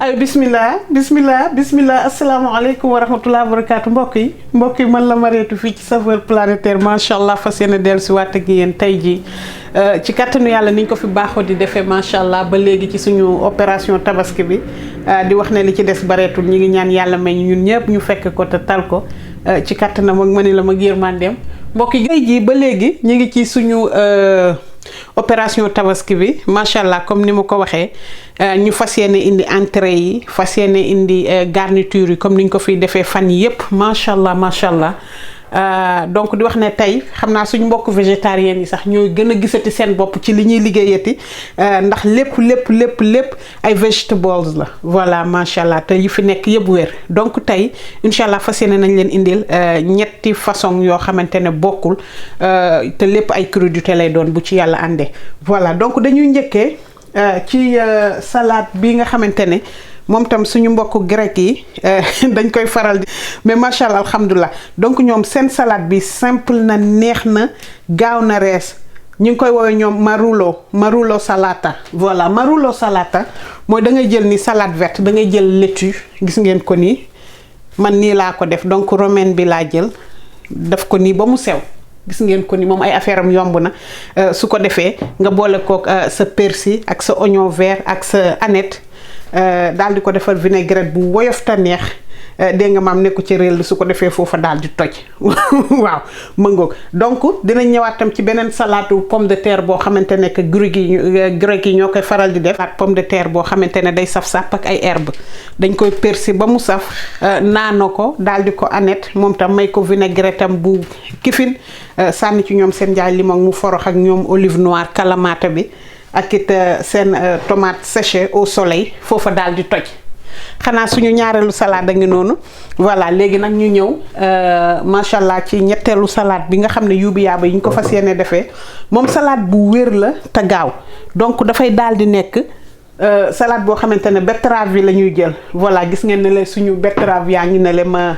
ay bismillah asalaamaaleykum wa rahmatulah barakaatu mbokk yi man la Marietou fii ci Saveurs Planétaires macha allah fas yéene dellu si waat ak yéen tey jii ci kattanu yàlla ni ñu ko fi baaxoo di defee macha allah ba léegi ci suñu opération tabaski bi di wax ne li ci des bareetul ñi ngi ñaan yàlla may ñun ñëpp ñu fekk ko te tal ko ci kattanam ak mani la mag yërmandeem mbokk yi tey jii ba léegi ñu ngi ci suñu opération tabaski bi macha allah comme ni ma ko waxee ñu fas yéene indi entrée yi fas yéene indi garniture yi comme ni ñu ko fiy defee fan yépp macha allah donc di wax ne tey xam naa suñu mbokk végétariens yi sax ñooy gën a gisati seen bopp ci li ñuy liggéeyati ndax lépp ay vegetables la voilà macha allah te yi fi nekk yëpp wér donc tey incha allah fas yéene nañ leen indil ñetti façon yoo xamante ne bokkul te lépp ay crudité lay doon bu ci yàlla àndee voilà donc dañuy njëkkee ci salade bi nga xamante ne moom tam suñu mbokk grec yi dañ koy faral di mais macha allah alhamdulilah donc ñoom seen salade bi simple na neex na gaaw na rees ñu ngi koy woowee ñoom marullo salata voilà marullo salata mooy da ngay jël ni salade verte da ngay jël laitue gis ngeen ko nii man nii laa ko def donc romaine bi laa jël def ko nii ba mu sew gis ngeen ko ni moom ay affaire am yomb na su ko defee nga boole kook sa persil ak sa oignon vert ak sa aneth daal di ko defal vinaigrette bu woyof ta neex dégg nga maam nekku ci réel su ko defee foofa daal di toj waaw mëngoog donc dinañ ñëwaat tam ci beneen salade pomme de terre boo xamante ne que grec yi ñoo koy faral di def ak pomme de terre boo xamante ne day saf sàpp ak ay herbe dañ koy persil ba mu saf naano ko daal di ko aneth moom tam may ko vinaigrette tam bu kifin sànni ci ñoom seen njaay limon mu forox ak ñoom olive noire kalamata bi ak it seen tomate séchée au soleil foofa daal di toj xanaa suñu ñaareelu salade a ngi noonu voilà léegi nag ñu ñëw macha allah ci ñetteelu salade bi nga xam ne yuubi yaaba yi ñu ko fas yéene defee moom salade bu wér la te gaaw donc dafay daal di nekk salade boo xamante ne betterave bi la ñuy jël voilà gis ngeen ne la suñu betterave yaa ngi ne le ma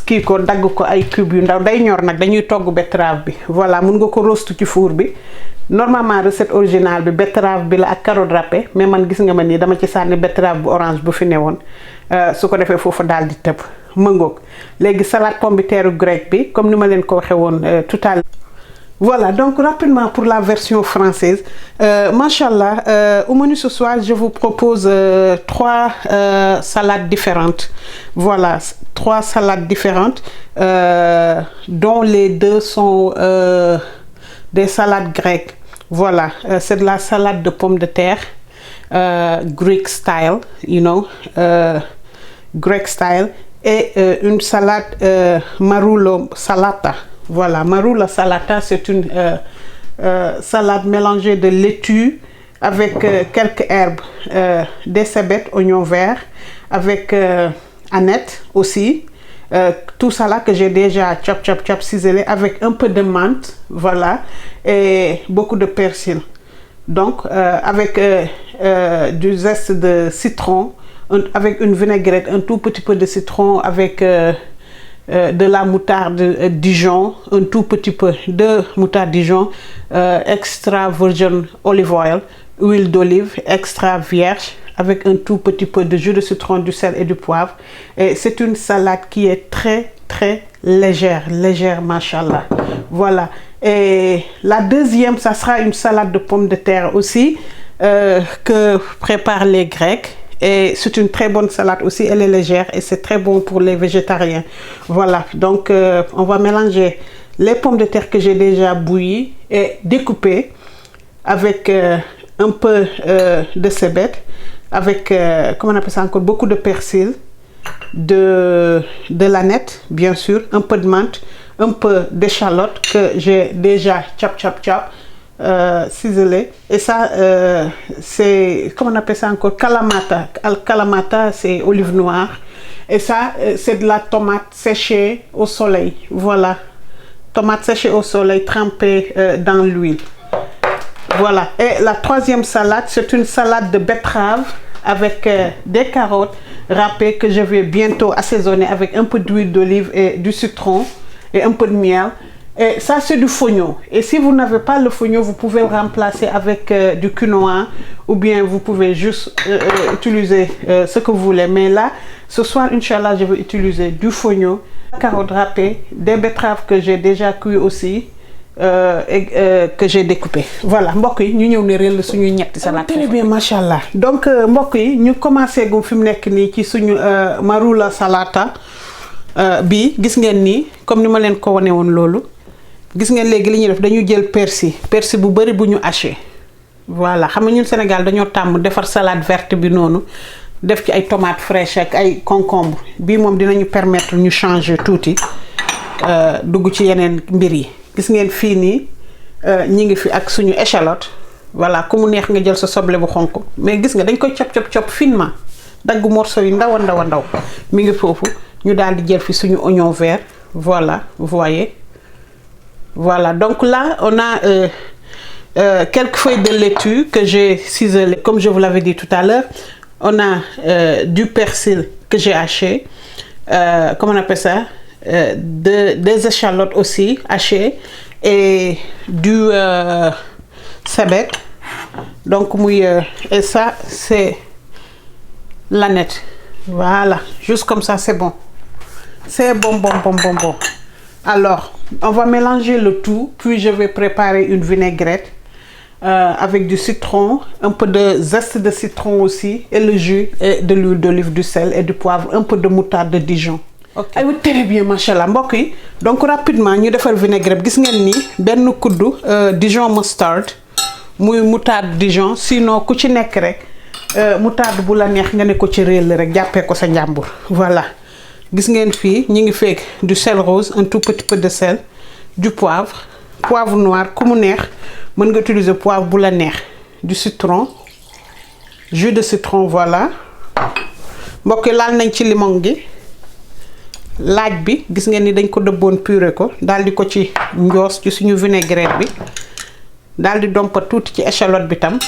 kii ko dagg ko ay cube yu ndaw day ñor nag dañuy togg betterave bi voilà mun nga ko roast ci four bi normalement recette originale bi betterave bi la ak carotte râpée mais man gis nga ma nii dama ci sànni betterave bu orange bu fi newoon su ko defee foofu daal di tëb mëngoog léegi salade pomme de terre grec bi comme ni ma leen ko waxee woon tout à l'heure. Voilà, donc rapidement pour la version française, Machallah, au menu ce soir, je vous propose 3 salades différentes. Voilà, 3 salades différentes, dont les 2 sont des salades grecques. Voilà, c'est de la salade de pommes de terre, Greek style, you know, Greek style, et une salade marullo salata. Voilà, marula salata, c'est une salade mélangée de laitue avec quelques herbes, des cébettes, oignons verts, avec aneth aussi. Tout ça là que j'ai déjà chop ciselé avec un peu de menthe, voilà, et beaucoup de persil. Donc, avec du zeste de citron, avec une vinaigrette, un tout petit peu de citron, avec de la moutarde Dijon, un tout petit peu de moutarde Dijon, extra virgin olive oil, huile d'olive extra vierge, avec un tout petit peu de jus de citron, du sel et du poivre. Et c'est une salade qui est très légère, machallah. Voilà. Et la deuxième, ça sera une salade de pommes de terre aussi, que préparent les Grecs. Et c'est une très bonne salade aussi, elle est légère et c'est très bon pour les végétariens. Voilà, donc on va mélanger les pommes de terre que j'ai déjà bouillies et découpées avec un peu de cébettes, avec, comment on appelle ça encore, beaucoup de persil, de l'aneth, bien sûr, un peu de menthe, un peu d'échalote que j'ai déjà chop, ciselé. Et ça, c'est, comment on appelle ça encore, kalamata. Kalamata, c'est olive noire. Et ça, c'est de la tomate séchée au soleil. Voilà, tomate séchée au soleil trempée dans l'huile. Voilà. Et la troisième salade, c'est une salade de betterave avec des carottes râpées que je vais bientôt assaisonner avec un peu d'huile d'olive et du citron et un peu de miel. Et ça, c'est du fognon. Et si vous n'avez pas le fognon, vous pouvez le remplacer avec du quinoa ou bien vous pouvez juste utiliser ce que vous voulez. Mais là, ce soir, Inch'Allah, je vais utiliser du fognon, carottes râpées, des betteraves que j'ai déjà cuit aussi et que j'ai découpé. Voilà, mbokk yi ñu ñëw ne réel suñu ñetti salade. Très bien, machallah. Donc mbokk yi ñu commencé gum fi mu nekk nii ci suñu marula salata bi gis ngeen nii comme ni ma leen ko wane woon loolu. Gis ngeen léegi li ñuy def dañu jël persil bu bari bu ñu haché voilà xam nga ñun Sénégal dañoo tàmm defar salade verte bi noonu def ci ay tomates fraîches ak ay concombre bii moom dinañu permettre ñu changer tuuti dugg ci yeneen mbir yi. Gis ngeen fii nii ñi ngi fi ak suñu échalote voilà ku mu neex nga jël sa soble bu xonk mais gis nga dañ koy chop finement dagg morceau yi ndaw mi ngi foofu ñu daal di jël fi suñu oignon vert voilà vous voyez. Voilà, donc là, on a quelques feuilles de laitue que j'ai ciselées, comme je vous l'avais dit tout à l'heure. On a du persil que j'ai haché, comment on appelle ça, des échalotes aussi hachées et du cébec. Donc, et ça, c'est l'aneth. Voilà, juste comme ça, c'est bon. C'est bon. Alors, on va mélanger le tout, puis je vais préparer une vinaigrette avec du citron, un peu de zeste de citron aussi, et le jus, et de l'huile d'olive, du sel et du poivre, un peu de moutarde de Dijon. Ok, très bien, machallah. Mbokk yi donc rapidement ñu defal vinaigrette gis ngeen ni benn kuddu Dijon mustard muy moutarde Dijon sinon ku ci nekk rek moutarde bu la neex nga ne ko ci réel rek jàppee ko sa njàmbur voilà. Gis ngeen fii ñi ngi fekk du sel rose un tout petit peu de sel du poivre noir ku mu neex mën nga utiliser poivre bu la neex du citron jus de citron voilà mbokk yi laal nañ ci limon gi laaj bi gis ngeen ni dañ ko dëbboon purée ko daal di ko ci njoos ci suñu vinaigrette bi daal di dompa tuuti ci échalote bi tam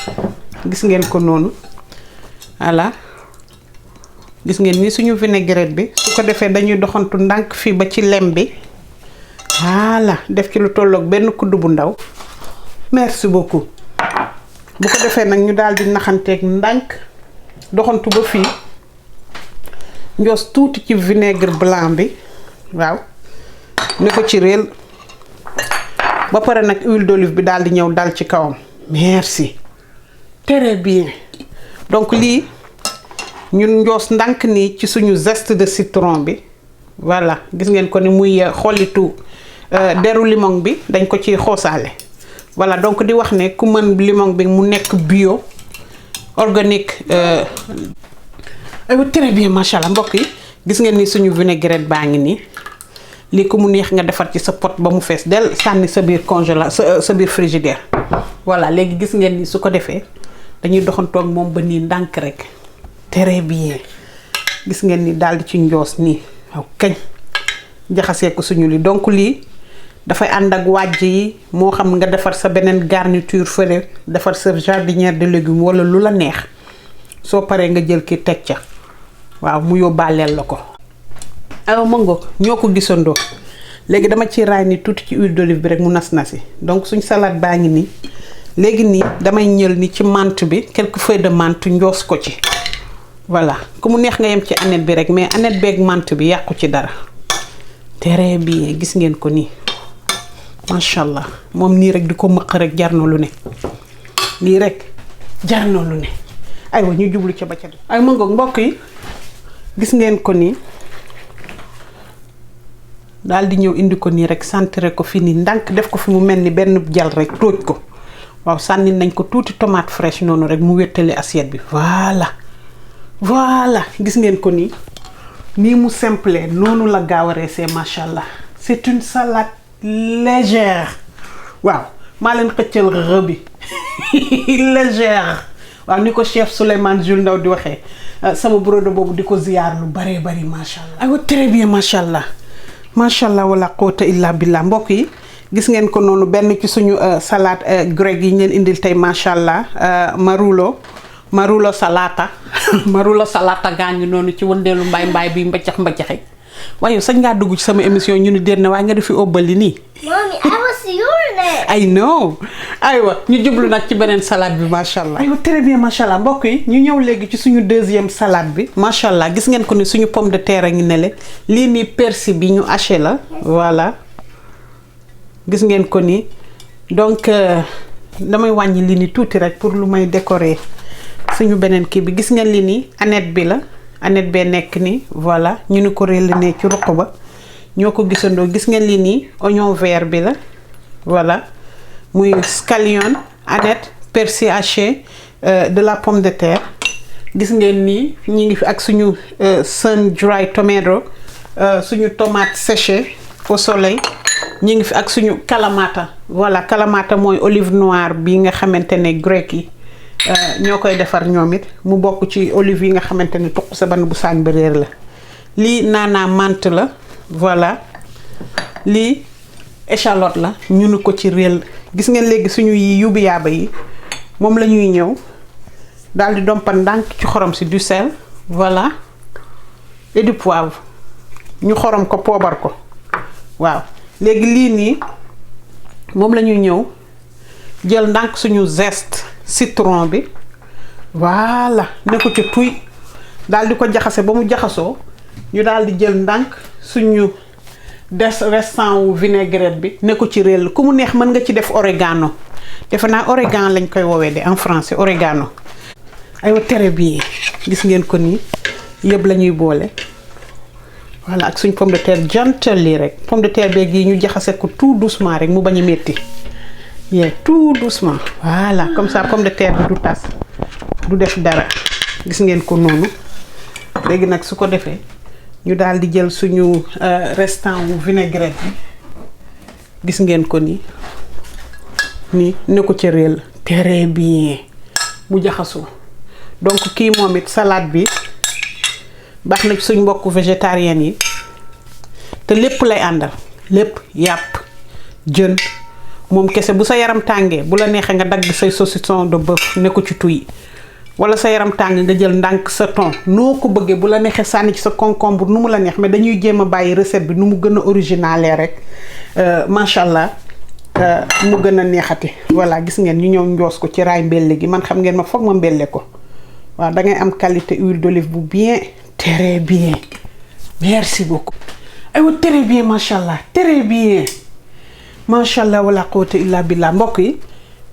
gis ngeen ko noonu voilà. Gis ngeen ni suñu vinaigrette bi su ko defee dañuy doxantu ndànk fii ba ci lem bi voilà def ci lu tolloog benn kuddu bu ndaw merci beaucoup bu ko defee nag ñu daal di naxanteeg ndànk doxantu ba fii njoos tuuti ci vinaigre blanc bi waaw ne ko ci réel ba pare nag huile d'olive bi daal di ñëw dal ci kawam merci très bien donc lii ñun njoos ndànk nii ci suñu zeste de citron bi voilà gis ngeen ko ni muy xollitu deru limon bi dañ ko ci xoosaale voilà donc di wax ne ku mën limon bi mu nekk bio organique très bien machallah mbokk yi gis ngeen ni suñu vinaigrette baa ngi nii lii ku mu neex nga defar ci sa pot ba mu fees del sànni sa biir congélateur sa biir frigidaire voilà léegi gis ngeen ni su ko defee dañuy doxantoog moom ba nii ndànk rek très bien gis ngeen ni daal di ci njoos nii waaw kañ jaxasee ko suñu li donc lii dafay ànd ak wàjj yi moo xam nga defar sa beneen garniture fële defar sa jardinière de légumes wala lu la neex soo paree nga jël ki teg ca waaw mu yóbbaaleel la ko. aw mango ñoo ko gisandoo léegi dama ci raay ni tuuti ci huile d'olive bi rek mu nas-nasi donc suñ salade baa ngi nii léegi nii damay ñël ni ci menthe bi quelques feuilles de menthe njoos ko ci. Voilà ku mu neex nga yem ci aneth bi rek mais aneth beeg menthe bi yàqu ci dara très bien gis ngeen ko nii machallah moom nii rek di ko mëq rek jar na lu ne lii rek jar na lu ne aywa ñu jublu ca ba ca ay mangoog mbokk yi gis ngeen ko nii daal di ñëw indi ko nii rek centré ko fi nii ndànk def ko fi mu mel ni benn jal rek tóoj ko waaw sànni nañ ko tuuti tomate fraîche noonu rek mu wéttali assiette bi voilà gis ngeen ko nii mu simple noonu la gaaw a reesee machallah c'est une salade légère waaw maa leen xëccal rëbi légère waaw ni ko chef Souleymane Jules Ndaw di waxee sama brodo boobu di ko ziyaar lu baree bari machallah aywa très bien machallah wala quwwata illa billah mbokk yi gis ngeen ko noonu benn ci suñu salade grecque yi ngeen indil tey machallah marulo salata gaa ngi noonu ci wëndeelu mbaay bi mbaccax mbaccaxi waaye sañ ngaa dugg ci sama émission ñu ni déet na waaye nga defi óbbali nii. Mommy, I was your name. I know aywa ñu jublu nag ci beneen salade bi macha allah. aywa très bien macha allah mbokk yi ñu ñëw léegi ci suñu deuxième salade bi macha allah gis ngeen ko ni suñu pomme de terre a ngi nele lii nii persil bi ñu haché la voilà gis ngeen ko ni donc damay wàññi lii ni tuuti rek pour lu may décorer suñu beneen kii bi gis ngeen lii nii aneth bi la aneth bee nekk ni voilà ñu ni ko réel ne ci ruq ba ñoo ko gisandoo gis ngeen lii nii oignon vert bi la voilà muy scallion aneth persil haché de la pomme de terre gis ngeen nii ñi ngi fi ak suñu sun dry tomato suñu tomate séchée au soleil ñi ngi fi ak suñu kalamata voilà kalamata mooy olive noire bi nga xamante ne grec yi ñoo koy defar ñoom it mu bokk ci olive yi nga xamante ne tuq sa ban bu saañ ba réer la lii naanaa menthe la voilà lii échalote la ñu nu ko ci réel gis ngeen léegi suñu yi yubu yaaba yi moom la ñuy ñëw daal di dompa ndànk ci xorom si du sel voilà et du poivre ñu xorom ko poobar ko waaw léegi lii nii moom la ñuy ñëw jël ndànk suñu zeste citron bi voilà ne ko ci tuy daal di ko jaxase ba mu jaxasoo ñu daal di jël ndànk suñu restant wu vinaigrette bi ne ko ci réel ku mu neex mën nga ci def orégano defe naa origan lañ koy woowee de en français orégano aywa très bien gis ngeen ko nii yëpp la ñuy boole voilà ak suñ pomme de terre gentle lii rek pomme de terre beeg yi ñu jaxase ko tout doucement rek mu bañ a metti yee tout doucement voilà comme ça pomme de terre bi du tas du def dara gis ngeen ko noonu léegi nag su ko defee ñu daal di jël suñu restant wu vinaigrette bi gis ngeen ko nii ne ko ci réel très bien mu jaxasoo donc kii moom it salade bi baax na suñ mbokku végétarien yi te lépp lay àndal lépp yàpp jën moom kese bu sa yaram tàngee bu la neexee nga dagg say saucisson de bœuf ne ko ci tuy wala sa yaram tàng nga jël ndànk sa thon noo ko bëggee bu la neexee sànni ci sa concombre nu mu la neex mais dañuy jéem a bàyyi recette bi nu mu gën a originale rek macha allah mu gën a neexati voilà gis ngeen ñu ñëw njoos ko ci raay mbelle gi man xam ngeen ma foog ma mbelle ko waaw da ngay am qualité huile d'olive bu bien très bien merci beaucoup aywa très bien macha allah très bien macha allah wala quwwata illa billah mbokk yi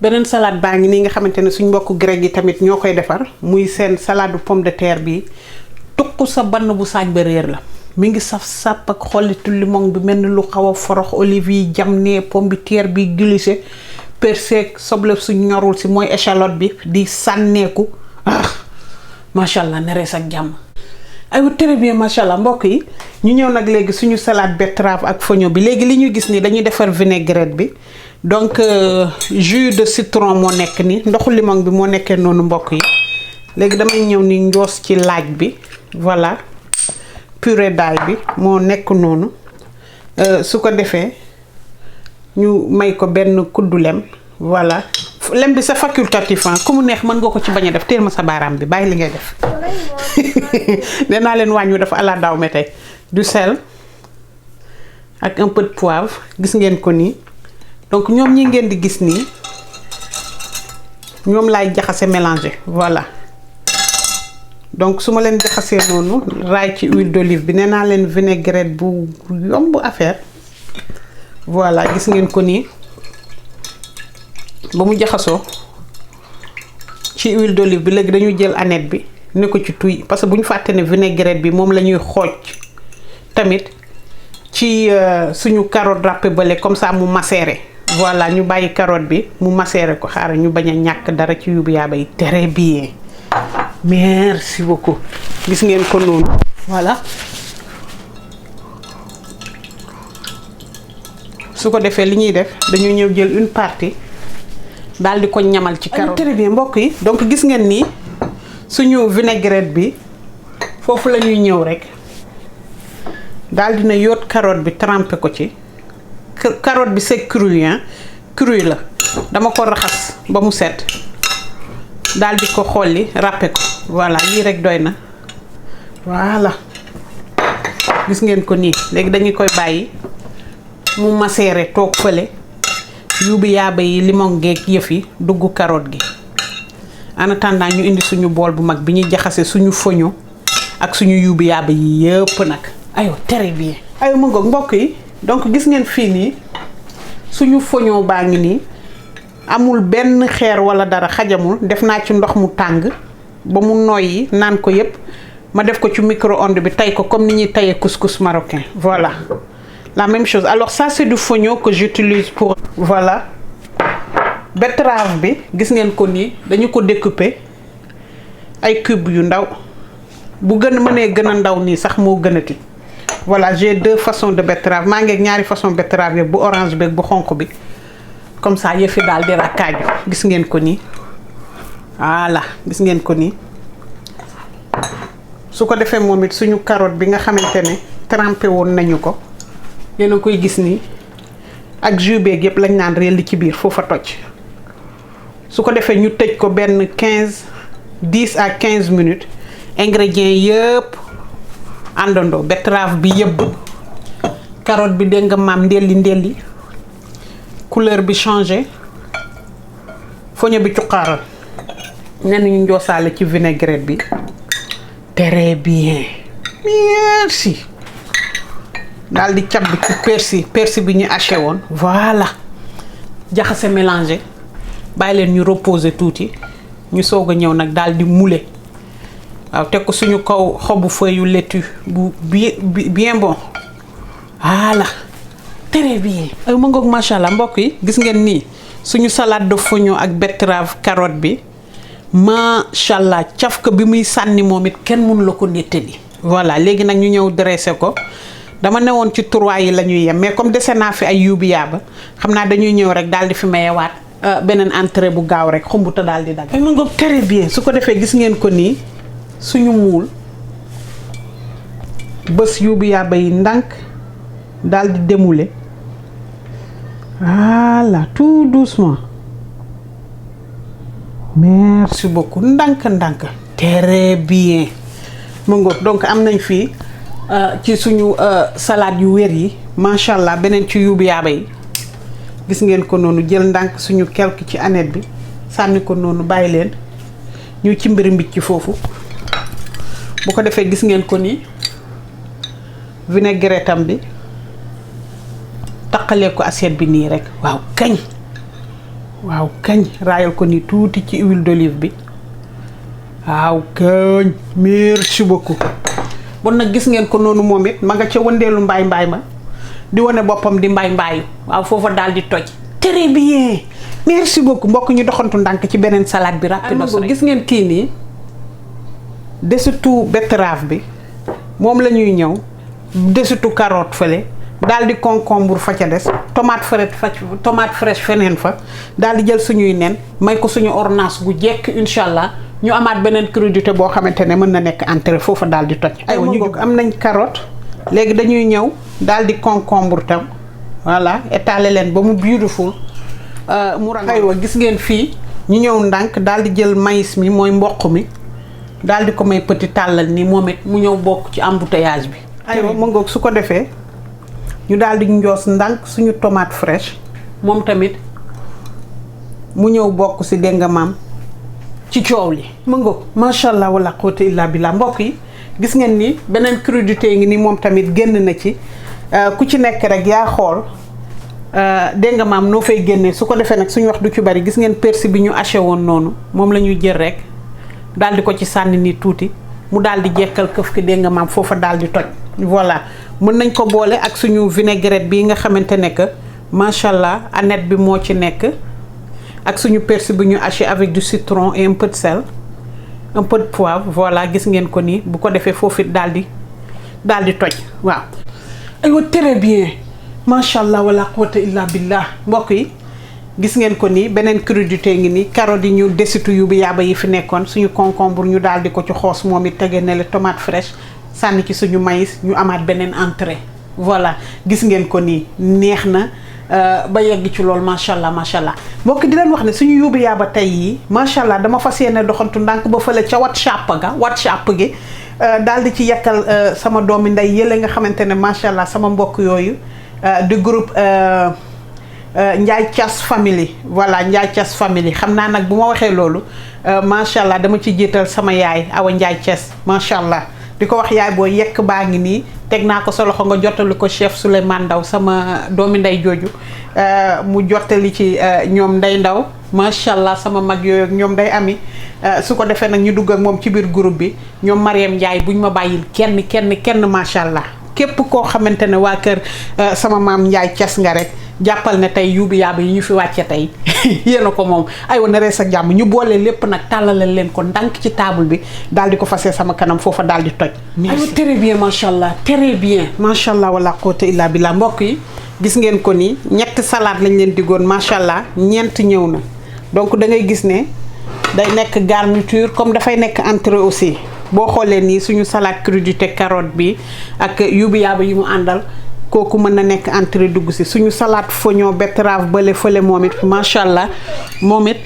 beneen salade baa ngi nii nga xamante ne suñ mbokku grec yi tamit ñoo koy defar muy seen salade pomme de terre bi tuq sa bann bu saaj ba réer la mi ngi saf sàpp ak xollitu limon bi mel ni lu xaw a forox olive yi jam ne pomme de terre bi glissé persil soble suñ ñorul si mooy échalote bi di sànneeku macha allah ne rees ak jàmm aywa très bien macha allah mbokk yi ñu ñëw nag léegi suñu salade betterave ak foño bi léegi li ñu gis ni dañuy defar vinaigrette bi donc jus de citron moo nekk ni ndoxu limon bi moo nekkee noonu mbokk yi léegi damay ñëw ni njoos ci laaj bi voilà purée d'ail bi moo nekk noonu su ko defee ñu may ko benn kuddu lem voilà lem bi c'est facultatif ku mu neex mën nga ko ci bañ a def téel ma sa baaraam bi bàyyi li ngay def nee naa leen wàññi dafa ala daaw me tey du sel ak un peu de poivre gis ngeen ko nii donc ñoom ñi ngeen di gis nii ñoom laay jaxase mélanger voilà donc su ma leen jaxasee noonu raay ci huile d'olive bi nee naa leen vinaigrette bu yomb affaire voilà gis ngeen ko nii ba mu jaxasoo ci huile d'olive bi léegi dañuy jël aneth bi ne ko ci tuy parce que bu ñu fàtte ne vinaigrette bi moom la ñuy xooj tamit ci suñu carotte râpée bële comme ça mu macéré voilà ñu bàyyi carotte bi mu macéré ko xaaral ñu bañ a ñàkk dara ci yubu yaaba yi très bien merci beaucoup gis ngeen ko noonu voilà su ko defee li ñuy def dañu ñëw jël une partie daal di ko ñamal ci carotte très bien mbokk yi donc gis ngeen nii suñu vinaigrette bi foofu la ñuy ñëw rek daal dina yoot carotte bi trempé ko ci carotte bi c'est cru hein cru la dama ko raxas ba mu set daal di ko xolli râpé ko voilà lii rek doy na voilà gis ngeen ko nii léegi dañuy koy bàyyi mu macéré toog fële yuubi yaaba yi limon geeg yëf yi dugg carotte gi en attendant ñu indi suñu bool bu mag bi ñuy jaxase suñu foño ak suñu yuubi yaaba yi yëpp nag ayo très bien ayo mu ngoog mbokk yi donc gis ngeen fii nii suñu foño baa ngi nii amul benn xeer wala dara xajamul def naa ci ndox mu tàng ba mu noyyi naan ko yëpp ma def ko ci micro-ondes bi tay ko comme ni ñuy tayee couscous marocain voilà la même chose. Alors ça c'est du fonio que j'utilise pour voilà betterave bi gis ngeen ko nii dañu ko découper ay cubes yu ndaw bu gën mënee gën a ndaw nii sax moo gënati voilà j'ai deux façons de betterave maa ngi ak ñaari façon betterave bu orange bi ak bu xonq bi comme ça yëfi daal di rakkaaju gis ngeen ko nii voilà gis ngeen ko nii su ko defee moom it suñu carotte bi nga xamante ne trempé woon nañu ko yéen a koy gis nii ak jus beeg yëpp lañ naan réel li ci biir foofa toj su ko defee ñu tëj ko benn 10 à 15 minutes ingrédients yëpp àndandoo betterave bi yëpp carotte bi dégg nga maam ndelli couleur bi changé foño bi cuqaaral nen ñu njoosaale ci vinaigrette bi très bien merci daal di cab ci persil bi ñu haché woon voilà jaxase mélangé bàyyi leen ñu reposer tuuti ñu soog a ñëw nag daal di moulé waaw teg ko suñu kaw xobu feuille yu laitue bu bien bon voilà très bien ay ma ngoog macha allah mbokk yi gis ngeen nii suñu salade de fognon ak betterave carotte bi macha allah cafka bi muy sànni moom it kenn mënu la ko nettali voilà léegi nag ñu ñëw dressé ko dama newoon ci 3 yi la ñuy yem mais comme dese naa fi ay yuubi yaaba xam naa dañuy ñëw rek daal di fi mayewaat beneen entrée bu gaaw rek xumbuta daal di dagg ay ma ngoog très bien su ko defee gis ngeen ko nii suñu muul bés yuubi yaaba yi ndànk daal di démouler voilà tout doucement merci beaucoup ndànk très bien ma ngoog donc am nañ fii ci suñu salade yu wér yi macha allah beneen ci yuubi yaaba yi gis ngeen ko noonu jël ndànk suñu quelque ci anet bi sànni ko noonu bàyyi leen ñu ci mbir mbicc ci foofu bu ko defee gis ngeen ko nii vinaigrette am bi taqalee ko assiette bi nii rek waaw kañ raayal ko nii tuuti ci huile d'olive bi waaw kañ merci beaucoup bon nag gis ngeen ko noonu moom it ma nga ca wëndeelu mbaay ma di wane boppam di mbaayu waaw foofa daal di toj très bien merci beaucoup mbokk ñu doxantu ndànk ci beneen salade bi rapide gis ngeen kii nii desitu betterave bi moom la ñuy ñëw desitu carotte fële daal di concombre fa ca des tomate fraîche feneen fa daal di jël suñuy nen may ko suñu ornage gu jekk incha allah ñu amaat beneen crudité boo xamante ne mën na nekk entrée foofa daal di toj. aywa ñu jóg am nañ carotte léegi dañuy ñëw daal di concombre tam voilà étaler leen ba mu beautiful mu rang. aywa gis ngeen fii ñu ñëw ndànk daal di jël maïs mi mooy mboq mi daal di ko may petit tàllal nii moom it mu ñëw bokk ci embouteillage bi. aywa mu ngoog su ko defee ñu daal di njoos ndànk suñu tomate fraîche moom tamit mu ñëw bokk si dégg nga maam ci coow li mu ngoog macha allah wala quwwata illa billah mbokk yi gis ngeen ni beneen crudité ngi ni moom tamit génn na ci ku ci nekk rek yaa xool dégg nga maam noo fay génnee su ko defee nag suñu wax du ci bari gis ngeen persil bi ñu haché woon noonu moom la ñuy jël rek daal di ko ci sànni ni tuuti mu daal di jekkal këf ki dégg nga maam foofa daal di toj voilà mën nañ ko boole ak suñu vinaigrette bi nga xamante ne que macha allah anet bi moo ci nekk ak suñu persil bi ñu haché avec du citron et un peu de sel un peu de poivre voilà gis ngeen ko nii bu ko defee foofu daal di toj waaw. aywa très bien macha allah wala quwwata illa billah mbokk yi gis ngeen ko nii beneen crudité ngi nii carotte yi ñu desitu yu bi yaaba yi fi nekkoon suñu concombre ñu daal di ko ci xoos moom it tege ne la tomate fraîche sànni ci suñu maïs ñu amaat beneen entrée voilà gis ngeen ko nii neex na ba yegg ci loolu macha allah mbokk di leen wax ne suñu yóbbu yaaba tey yi macha allah dama fas yéene doxantu ndànk ba fële ca WhatsApp gi daal di ci yekkal sama doomi ndey yële nga xamante ne macha allah sama mbokk yooyu du groupe Ndiaye Thiass family voilà Ndiaye Thiass family xam naa nag bu ma waxee loolu macha allah dama ci jiital sama yaay Awa Ndiaye Thiass macha allah di ko wax yaay boo yekk baa ngi nii teg naa ko sa loxo nga jottali ko chef Souleymane Ndaw sama doomi ndey jooju mu jottali ci ñoom Ndey Ndaw macha allah sama mag yooyu ak ñoom day ami su ko defee nag ñu dugg ak moom ci biir groupe bi ñoom Mariam Ndiaye buñ ma bàyyil kenn macha allah képp koo xamante ne waa kër sama maam Ndiaye Thiass nga rek jàppal ne tey yuubi yaaba yi ñu fi wàcce tey yéen a ko moom aywa na rees ak jàmm ñu boole lépp nag tàllalal leen ko ndànk ci table bi daal di ko fasee sama kanam foofa daal di toj. merci très bien macha allah très bien. macha allah wala quwwata illa billah mbokk yi gis ngeen ko nii ñetti salade lañ leen diggoon macha allah ñeent ñëw na donc da ngay gis ne day nekk garniture comme dafay nekk entrée aussi boo xoolee nii suñu salade crudité carotte bi ak yuubi yaaba yi mu àndal. kooku mën na nekk entrée dugg si suñu salade fognon betterave bële fële moom it macha allah moom it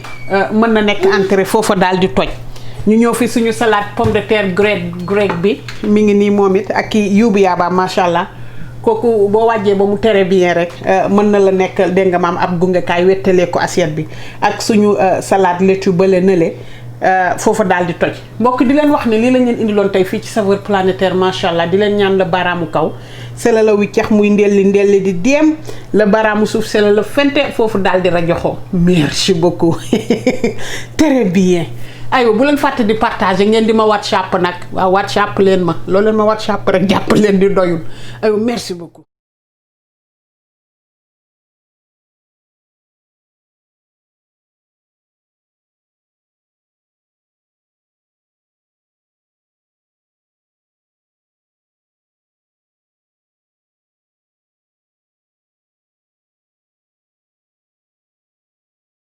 mën na nekk entrée foofa daal di toj ñu ñëw fi suñu salade pomme de terre grec bi mi ngi nii moom it ak kii yuubi yaaba macha allah kooku boo wàjjee ba mu tere bien rek mën na la nekk dégg nga maam ab gungekaay wettalee ko assiette bi ak suñu salade laitue bële nële foofa daal di toj mbokk di leen wax ne lii lañ leen indiloon tey fii ci saveur planétaire macha allah di leen ñaan la baaraamu kaw sela la wiccax muy ndelli di dem la baaraamu suuf sela la fente foofu daal di rajoxoo merci beaucoup très bien aywa bu leen fàtte di partager ngeen di ma WhatsApp nag waaw WhatsApp leen ma loolu leen ma WhatsApp rek jàpp leen di doyul aywa merci beaucoup